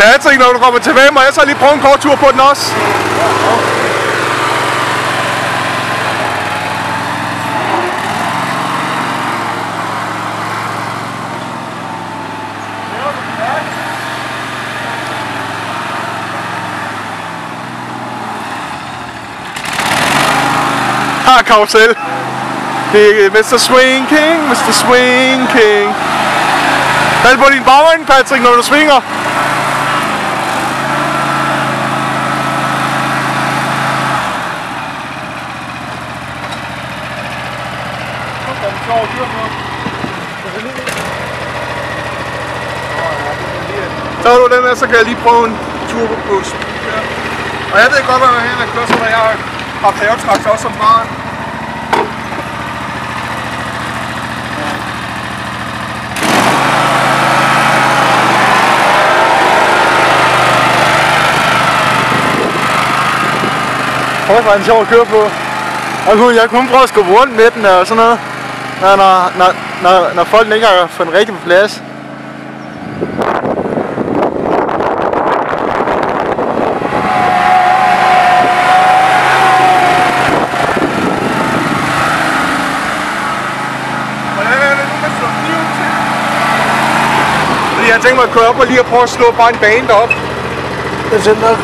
Patrick, når du kommer tilbage, må jeg så lige prøve en kort tur på den også? Karusel. Det er Mr. Swing King, Mr. Swing King. Pal på din bagvand, Patrick, når du svinger. Så du den her, så kan jeg lige prøve en tur på bus. Og jeg ved godt, hvad jeg har kørt, så når jeg har færgetræks også som barn. Det var en sjov at køre på. Og jeg kunne prøve at skubbe rundt med den og sådan noget, når folk ikke har fået den rigtig på plads. Jeg tænker mig at køre op og lige prøve at slå bare en bane derop. Det er sådan nok.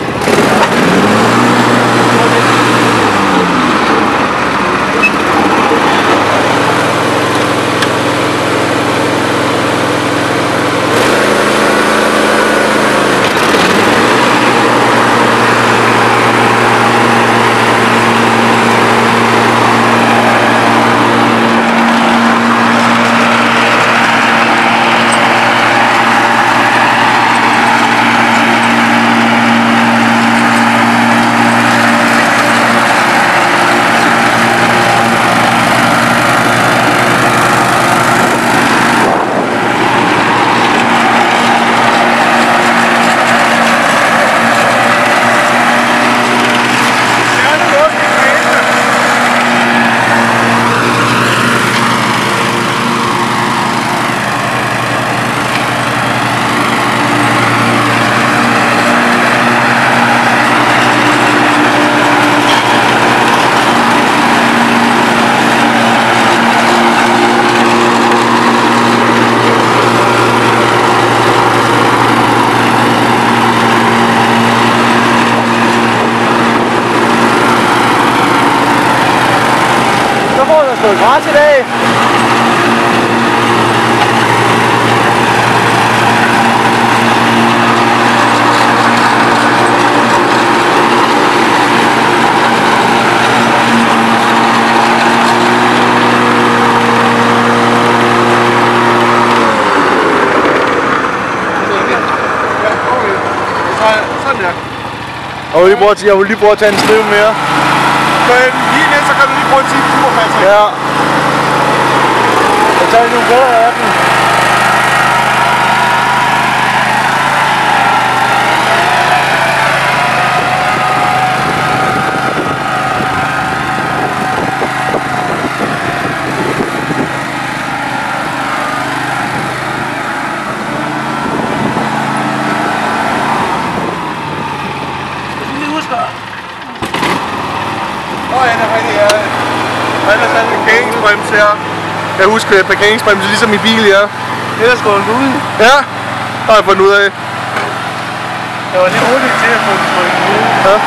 Stået græs i dag. Sådan der. Jeg vil lige prøve at tage en strive mere. Men lige lidt, så kan du lige prøve at sige tur, Patrick. Ja. Jeg tager lige nogle bedre af den. Parkeringsbrems her. Jeg husker parkeringsbremse ligesom i bil, ja. Det er sgu en ud. Ja, det har jeg fundet ud af. Jeg var lidt hurtigt til at få den trykket ud. Ja.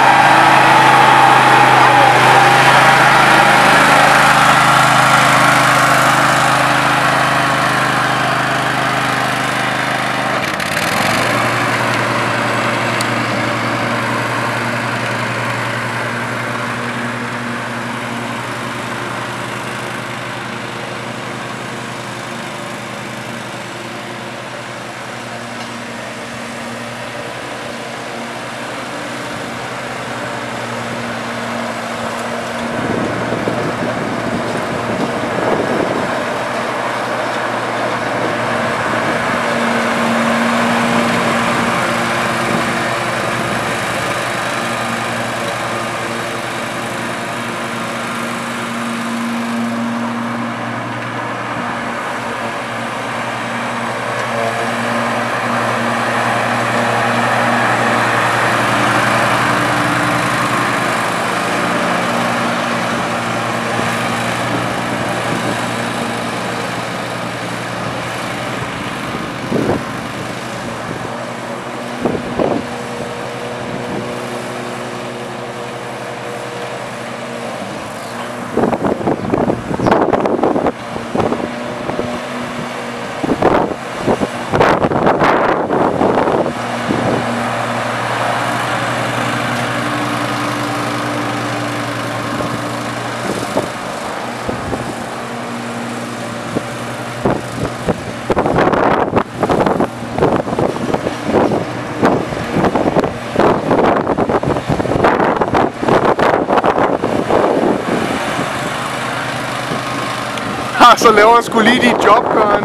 så laver han sgu lige dit job, gør han.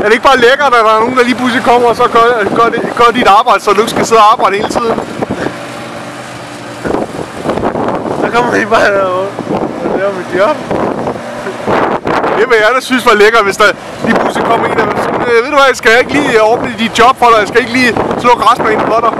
Er det ikke bare lækkert, at der er nogen, der lige pludselig kommer og så gør dit arbejde, så du ikke skal sidde og arbejde hele tiden? Så kommer de bare derovre og laver mit job. Det vil jeg da synes var lækkert, hvis der lige pludselig kommer en af dem. Ved du hvad, skal jeg ikke lige ordne dit job for dig? Jeg skal ikke lige slå græsplænen for dig.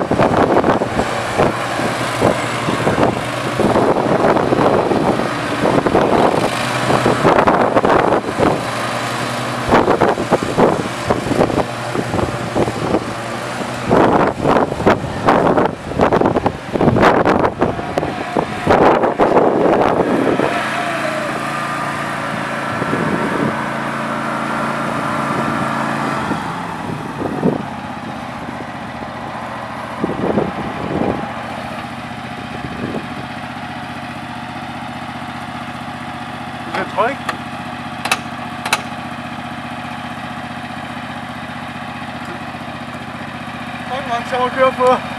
Tryk. Hvor mange så må køre på?